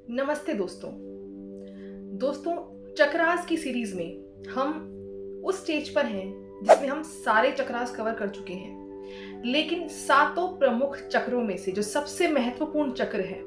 नमस्ते दोस्तों। चक्रास की सीरीज में हम उस स्टेज पर हैं जिसमें हम सारे चक्रास कवर कर चुके हैं, लेकिन सातों प्रमुख चक्रों में से जो सबसे महत्वपूर्ण चक्र है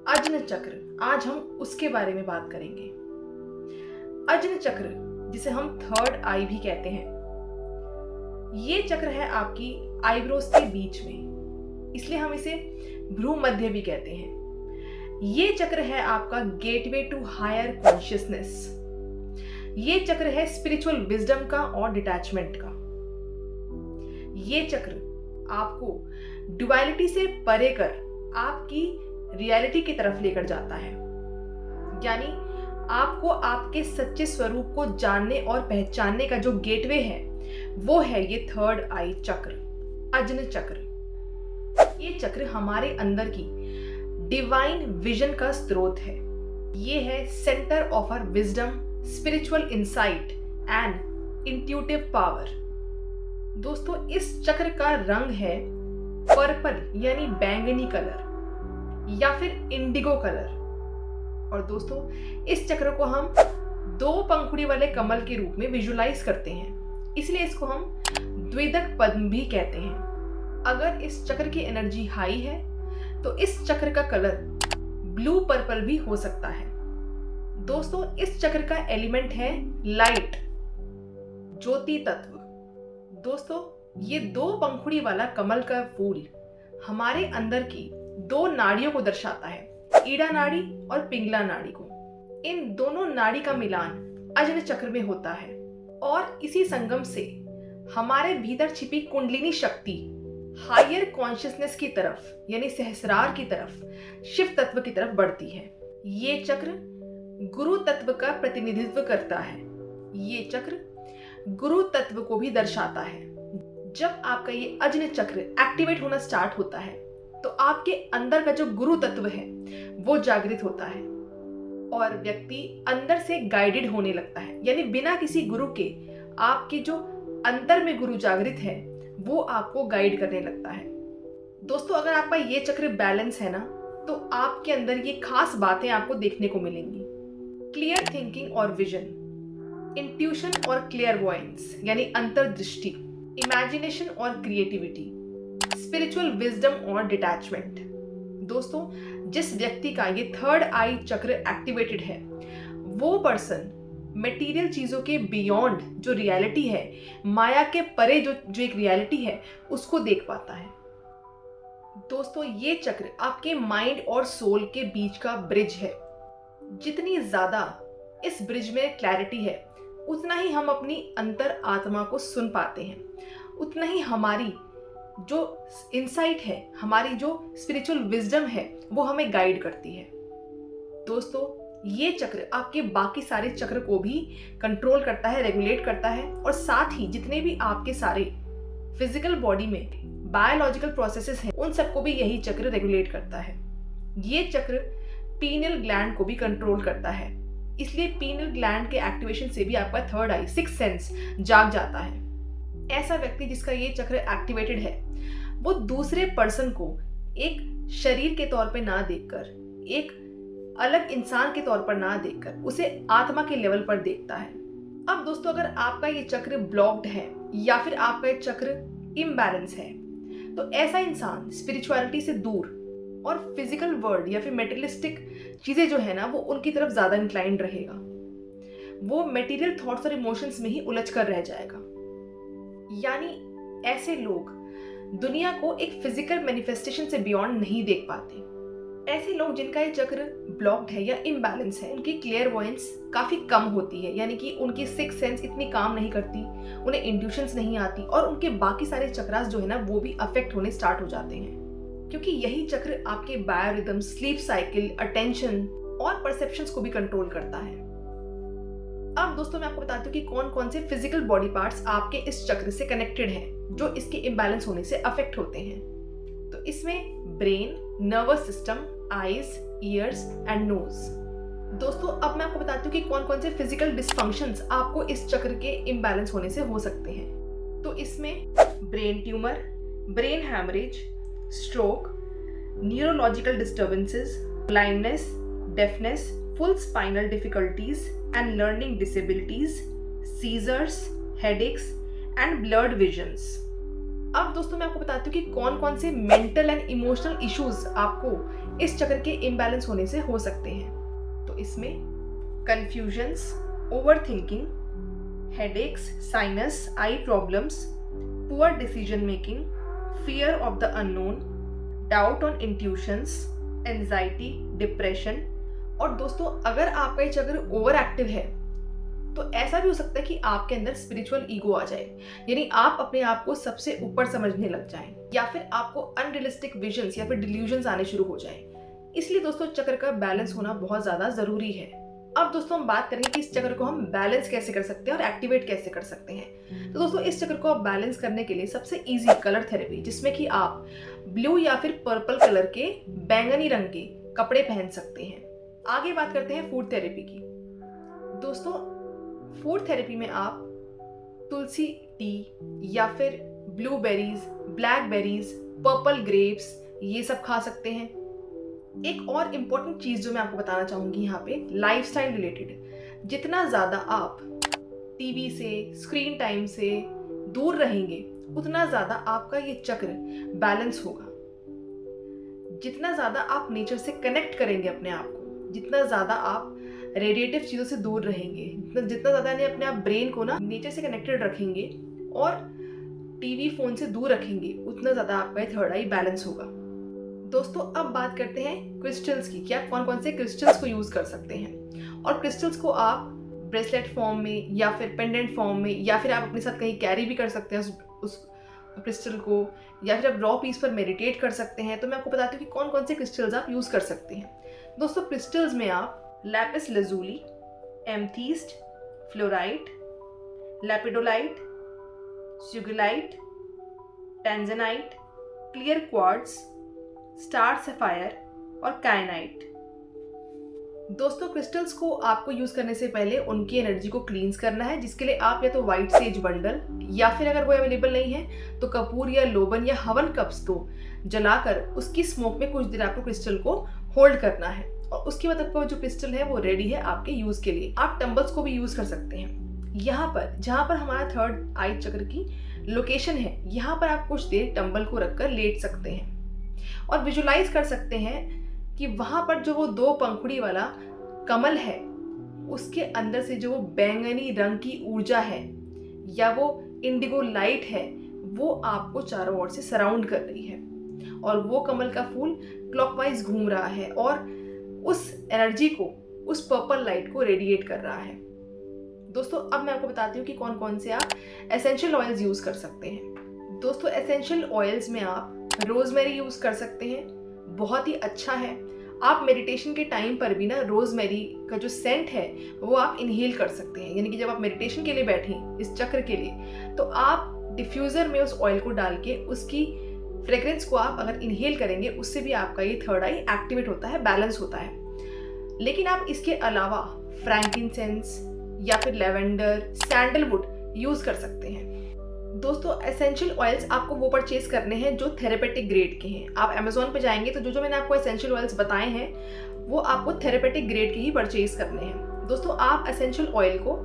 अज्न चक्र, आज हम उसके बारे में बात करेंगे। अज्न चक्र, जिसे हम थर्ड आई भी कहते हैं, ये चक्र है आपकी आईब्रोज के बीच में, इसलिए हम इसे भ्रू मध्य भी कहते हैं। ये चक्र है आपका गेटवे टू हायर कॉन्शियसनेस। ये चक्र है स्पिरिचुअल विजडम का और डिटैचमेंट का। ये चक्र आपको ड्युअलिटी से परे कर आपकी रियलिटी की तरफ लेकर जाता है, यानी आपको आपके सच्चे स्वरूप को जानने और पहचानने का जो गेटवे है वो है ये थर्ड आई चक्र, अज्न चक्र। ये चक्र हमारे अंदर की डिवाइन विजन का स्रोत है। ये है centre of our wisdom, spiritual insight and intuitive power. दोस्तों, इस चक्र का रंग है पर्पल यानी बैंगनी कलर या फिर इंडिगो कलर। और दोस्तों, इस चक्र को हम दो पंखुड़ी वाले कमल के रूप में विजुलाइज करते हैं, इसलिए इसको हम द्विदक पद्म भी कहते हैं। अगर इस चक्र की एनर्जी हाई है तो इस चक्र का कलर ब्लू पर्पल भी हो सकता है। दोस्तों, इस चक्र का एलिमेंट है लाइट, ज्योति तत्व। दोस्तों, ये दो पंखुड़ी वाला कमल का फूल हमारे अंदर की दो नाड़ियों को दर्शाता है, ईड़ा नाड़ी और पिंगला नाड़ी को। इन दोनों नाड़ी का मिलान अज्न चक्र में होता है और इसी संगम से हमारे भीतर छिपी कुंडलिनी शक्ति हायर कॉन्शियसनेस की तरफ यानी सहस्रार की तरफ, शिव तत्व की तरफ बढ़ती है। ये चक्र गुरु तत्व का प्रतिनिधित्व करता है। ये चक्र गुरु तत्व को भी दर्शाता है। जब आपका ये अज्न चक्र एक्टिवेट होना स्टार्ट होता है तो आपके अंदर का जो गुरु तत्व है वो जागृत होता है और व्यक्ति अंदर से गाइडेड होने लगता है, यानी बिना किसी गुरु के आपके जो अंतर में गुरु जागृत है वो आपको गाइड करने लगता है। दोस्तों, अगर आपका ये चक्र बैलेंस है ना, तो आपके अंदर ये खास बातें आपको देखने को मिलेंगी। क्लियर थिंकिंग और विजन, इंट्यूशन और क्लियरवॉयंस यानी अंतर्दृष्टि, इमेजिनेशन और क्रिएटिविटी, स्पिरिचुअल विजडम और डिटैचमेंट। दोस्तों, जिस व्यक्ति का ये थर्ड आई चक्र एक्टिवेटेड है वो पर्सन मटेरियल चीजों के बियॉन्ड जो रियलिटी है, माया के परे जो एक रियलिटी है, उसको देख पाता है। दोस्तों, ये चक्र आपके माइंड और सोल के बीच का ब्रिज है। जितनी ज्यादा इस ब्रिज में क्लैरिटी है, उतना ही हम अपनी अंतर आत्मा को सुन पाते हैं, उतना ही हमारी जो इंसाइट है, हमारी जो स्पिरिचुअल विजडम है वो हमें गाइड करती है। दोस्तों, ये चक्र आपके बाकी सारे चक्र को भी कंट्रोल करता है, रेगुलेट करता है, और साथ ही जितने भी आपके सारे फिजिकल बॉडी में बायोलॉजिकल प्रोसेसेस हैं उन सबको भी यही चक्र रेगुलेट करता है। ये चक्र पीनियल ग्लैंड को भी कंट्रोल करता है, इसलिए पीनियल ग्लैंड के एक्टिवेशन से भी आपका थर्ड आई, सिक्स्थ सेंस जाग जाता है। ऐसा व्यक्ति जिसका ये चक्र एक्टिवेटेड है वो दूसरे पर्सन को एक शरीर के तौर पे ना देखकर, एक अलग इंसान के तौर पर ना देखकर, उसे आत्मा के लेवल पर देखता है। अब दोस्तों, अगर आपका ये चक्र ब्लॉक्ड है या फिर आपका ये चक्र इम्बैलेंस है, तो ऐसा इंसान स्पिरिचुअलिटी से दूर और फिजिकल वर्ल्ड या फिर मेटेरियलिस्टिक चीजें जो है ना वो उनकी तरफ ज्यादा इंक्लाइंड रहेगा। वो मटेरियल थॉट्स और इमोशंस में ही उलझ कर रह जाएगा। यानी ऐसे लोग दुनिया को एक फिजिकल मैनिफेस्टेशन से बियॉन्ड नहीं देख पाते। ऐसे लोग जिनका ये चक्र ब्लॉक्ड है या इम्बैलेंस है, उनकी क्लियरवॉयंस काफी कम होती है, यानी कि उनकी सिक्स्थ सेंस इतनी काम नहीं करती, उन्हें इंट्यूशंस नहीं आती और उनके बाकी सारे चक्रास जो है ना वो भी अफेक्ट होने स्टार्ट हो जाते हैं, क्योंकि यही चक्र आपके बायोरिदम, स्लीप साइकिल, अटेंशन और परसेप्शंस को भी कंट्रोल करता है। अब दोस्तों, मैं आपको बताती हूँ कि कौन कौन से फिजिकल बॉडी पार्ट्स आपके इस चक्र से कनेक्टेड हैं जो इसके इम्बैलेंस होने से अफेक्ट होते हैं। तो इसमें brain, nervous system, eyes, ears and nose. दोस्तों, अब मैं आपको बताती हूँ कि कौन कौन से फिजिकल डिस्फंक्शंस आपको इस चक्र के इम्बैलेंस होने से हो सकते हैं। तो इसमें brain tumour, brain haemorrhage, stroke, neurological disturbances, blindness, deafness, full spinal difficulties and learning disabilities, seizures, headaches and blurred visions. अब दोस्तों मैं आपको बताती हूँ कि कौन कौन से मेंटल एंड इमोशनल इश्यूज आपको इस चक्र के इम्बैलेंस होने से हो सकते हैं। तो इसमें confusions, over thinking, headaches, sinus, I problems, poor decision making, fear of the unknown, doubt on intuitions, anxiety, depression. और दोस्तों अगर आपका ये चक्र ओवर एक्टिव है तो ऐसा भी हो सकता है कि आपके अंदर स्पिरिचुअल ईगो आ जाए, यानी आप अपने आप को सबसे ऊपर समझने लग जाएं, या फिर आपको अनरियलिस्टिक विजन्स या फिर डिल्यूजन्स आने शुरू हो जाएं। इसलिए दोस्तों चक्र का बैलेंस होना बहुत ज़्यादा ज़रूरी है। अब दोस्तों हम बात करेंगे कि इस चक्र को हम बैलेंस कैसे कर सकते हैं और एक्टिवेट कैसे कर सकते हैं। तो दोस्तों इस चक्र को आप बैलेंस करने के लिए सबसे इजी कलर थेरेपी, जिसमें कि आप ब्लू या फिर पर्पल कलर के बैंगनी रंग के कपड़े पहन सकते हैं। आगे बात करते हैं फूड थेरेपी की। दोस्तों फूड थेरेपी में आप तुलसी टी या फिर ब्लूबेरीज, ब्लैकबेरीज, पर्पल ग्रेप्स ये सब खा सकते हैं। एक और इम्पोर्टेंट चीज़ जो मैं आपको बताना चाहूँगी यहाँ पे, लाइफस्टाइल रिलेटेड, जितना ज़्यादा आप टीवी से, स्क्रीन टाइम से दूर रहेंगे उतना ज़्यादा आपका ये चक्र बैलेंस होगा। जितना ज़्यादा आप नेचर से कनेक्ट करेंगे अपने आप को, जितना ज़्यादा आप रेडिएटिव चीज़ों से दूर रहेंगे, जितना ज़्यादा अपने आप ब्रेन को ना नेचर से कनेक्टेड रखेंगे और टीवी फोन से दूर रखेंगे, उतना ज़्यादा आपका थर्ड आई बैलेंस होगा। दोस्तों अब बात करते हैं क्रिस्टल्स की, कि आप कौन कौन से क्रिस्टल्स को यूज़ कर सकते हैं। और क्रिस्टल्स को आप ब्रेसलेट फॉर्म में या फिर पेंडेंट फॉर्म में, या फिर आप अपने साथ कहीं कैरी भी कर सकते हैं उस क्रिस्टल को, या फिर आप रॉ पीस पर मेडिटेट कर सकते हैं। तो मैं आपको बताती हूँ कि कौन कौन से क्रिस्टल्स आप यूज़ कर सकते हैं। दोस्तों क्रिस्टल्स में आप lapis lazuli, amethyst, fluorite, lepidolite, sugilite, tanzanite, clear quartz, star sapphire और कायनाइट। दोस्तों क्रिस्टल्स को आपको यूज करने से पहले उनकी एनर्जी को क्लींस करना है, जिसके लिए आप या तो व्हाइट सेज बंडल, या फिर अगर वो अवेलेबल नहीं है तो कपूर या लोबन या हवन कप्स को जलाकर उसकी स्मोक में कुछ देर आपको क्रिस्टल को होल्ड करना है, और उसके बाद आपका जो क्रिस्टल है वो रेडी है आपके यूज के लिए। आप टम्बल्स को भी यूज कर सकते हैं। यहाँ पर जहाँ पर हमारा थर्ड आई चक्र की लोकेशन है, यहाँ पर आप कुछ देर टम्बल को रखकर लेट सकते हैं और विजुलाइज कर सकते हैं कि वहां पर जो वो दो पंखुड़ी वाला कमल है, उसके अंदर से जो वो बैंगनी रंग की ऊर्जा है या वो इंडिगो लाइट है, वो आपको चारों ओर से सराउंड कर रही है, और वो कमल का फूल क्लॉकवाइज घूम रहा है और उस एनर्जी को, उस पर्पल लाइट को रेडिएट कर रहा है। दोस्तों अब मैं आपको बताती हूँ कि कौन कौन से आप एसेंशियल ऑयल्स यूज कर सकते हैं। दोस्तों एसेंशियल ऑयल्स में आप रोजमेरी यूज कर सकते हैं, बहुत ही अच्छा है। आप मेडिटेशन के टाइम पर भी ना रोजमेरी का जो सेंट है वो आप इनहेल कर सकते हैं, यानी कि जब आप मेडिटेशन के लिए बैठें इस चक्र के लिए, तो आप डिफ्यूजर में उस ऑयल को डाल के उसकी फ्रेग्रेंस को आप अगर इनहेल करेंगे, उससे भी आपका ये थर्ड आई एक्टिवेट होता है, बैलेंस होता है। लेकिन आप इसके अलावा फ्रैंकिनसेंस या फिर लेवेंडर, सैंडलवुड यूज कर सकते हैं। दोस्तों एसेंशियल ऑयल्स आपको वो परचेज करने हैं जो थेरेपेटिक ग्रेड के हैं। आप अमेजोन पे जाएंगे तो जो मैंने आपको एसेंशियल ऑयल्स बताए हैं वो आपको थेरेपेटिक ग्रेड के ही परचेज करने हैं। दोस्तों आप एसेंशियल ऑयल को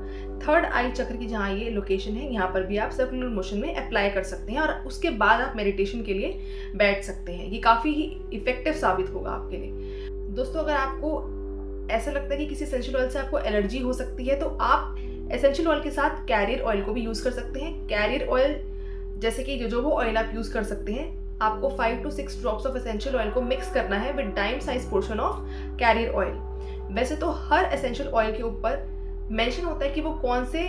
थर्ड आई चक्र की जहाँ ये लोकेशन है, यहाँ पर भी आप सर्कुलर मोशन में अप्लाई कर सकते हैं, और उसके बाद आप मेडिटेशन के लिए बैठ सकते हैं। ये काफ़ी ही इफेक्टिव साबित होगा आपके लिए। दोस्तों अगर आपको ऐसा लगता है कि किसी एसेंशियल ऑयल से आपको एलर्जी हो सकती है, तो आप एसेंशियल ऑयल के साथ कैरियर ऑयल को भी यूज कर सकते हैं। कैरियर ऑयल जैसे कि जो वो ऑयल आप यूज कर सकते हैं, आपको 5 to 6 drops of essential oil को मिक्स करना है with dime size portion of carrier oil. वैसे तो हर एसेंशियल ऑयल के ऊपर मेंशन होता है कि वो कौन से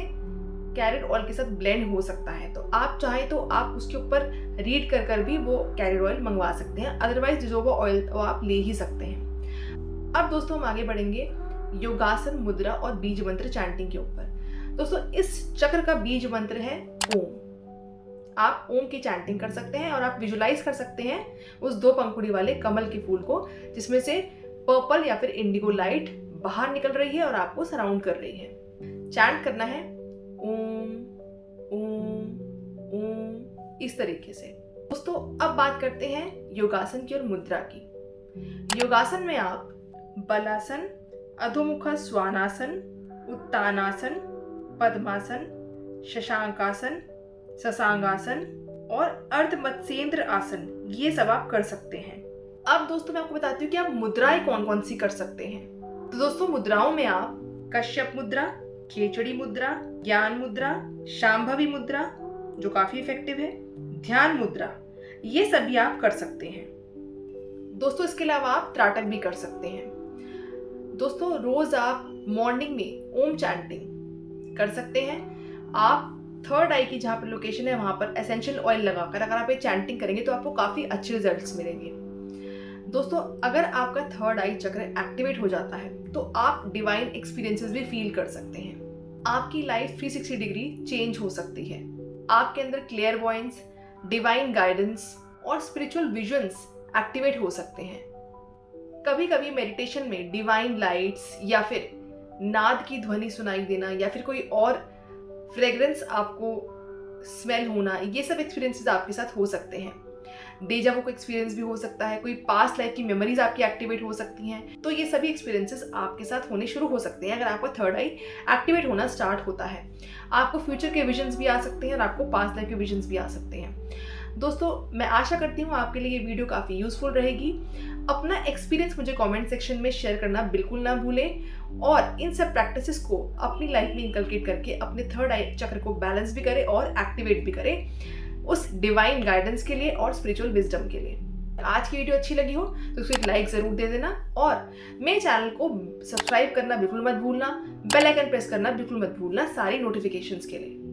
कैरियर ऑयल के साथ ब्लेंड हो सकता है, तो आप चाहें तो आप उसके ऊपर रीड कर भी वो कैरियर ऑयल मंगवा सकते हैं, अदरवाइज जो वो ऑयल वो आप ले ही सकते हैं। अब दोस्तों हम आगे बढ़ेंगे योगासन मुद्रा और बीज मंत्र चैंटिंग के ऊपर। दोस्तों इस चक्र का बीज मंत्र है ओम। आप ओम की चैंटिंग कर सकते हैं और आप विजुलाइज कर सकते हैं उस दो पंखुड़ी वाले कमल के फूल को, जिसमें से पर्पल या फिर इंडिगो लाइट बाहर निकल रही है और आपको सराउंड कर रही है। चैंट करना है ओम ओम ओम, इस तरीके से। दोस्तों अब बात करते हैं योगासन की और मुद्रा की। योगासन में आप बलासन, अधोमुख श्वानासन, उत्तानासन, पद्मासन, शशांकासन, ससांगासन और अर्ध मत्स्येंद्र आसन, ये सब आप कर सकते हैं। अब दोस्तों मैं आपको बताती हूँ कि आप मुद्राएं कौन कौन सी कर सकते हैं। तो दोस्तों मुद्राओं में आप कश्यप मुद्रा, खेचड़ी मुद्रा, ज्ञान मुद्रा, शांभवी मुद्रा जो काफी इफेक्टिव है, ध्यान मुद्रा, ये सभी आप कर सकते हैं। दोस्तों इसके अलावा आप त्राटक भी कर सकते हैं। दोस्तों रोज आप मॉर्निंग में ओम चैंटिंग कर सकते हैं। आप थर्ड आई की जहाँ पर लोकेशन है वहां पर एसेंशियल ऑयल लगाकर अगर आप ये चैंटिंग करेंगे तो आपको काफी अच्छे रिजल्ट्स मिलेंगे। दोस्तों अगर आपका थर्ड आई चक्र एक्टिवेट हो जाता है तो आप डिवाइन एक्सपीरियंसेस भी फील कर सकते हैं। आपकी लाइफ 360 डिग्री चेंज हो सकती है। आपके अंदर क्लेयरवॉयंस, डिवाइन गाइडेंस और स्पिरिचुअल विजन्स एक्टिवेट हो सकते हैं। कभी कभी मेडिटेशन में डिवाइन लाइट्स या फिर नाद की ध्वनि सुनाई देना या फिर कोई और फ्रेग्रेंस आपको स्मेल होना, ये सब एक्सपीरियंसेस आपके साथ हो सकते हैं। डेजा वू का एक्सपीरियंस भी हो सकता है, कोई पास्ट लाइफ की मेमोरीज आपकी एक्टिवेट हो सकती हैं। तो ये सभी एक्सपीरियंसेस आपके साथ होने शुरू हो सकते हैं अगर आपका थर्ड आई एक्टिवेट होना स्टार्ट होता है। आपको फ्यूचर के विजन्स भी आ सकते हैं और आपको पास्ट लाइफ के विजन्स भी आ सकते हैं। दोस्तों मैं आशा करती हूँ आपके लिए ये वीडियो काफ़ी यूजफुल रहेगी। अपना एक्सपीरियंस मुझे कमेंट सेक्शन में शेयर करना बिल्कुल ना भूलें और इन सब प्रैक्टिसेस को अपनी लाइफ में इंकलकेट करके अपने थर्ड आई चक्र को बैलेंस भी करें और एक्टिवेट भी करें उस डिवाइन गाइडेंस के लिए और स्पिरिचुअल विजडम के लिए। आज की वीडियो अच्छी लगी हो तो उसको एक लाइक ज़रूर दे देना और मेरे चैनल को सब्सक्राइब करना बिल्कुल मत भूलना, बेल आइकन प्रेस करना बिल्कुल मत भूलना सारी नोटिफिकेशंस के लिए।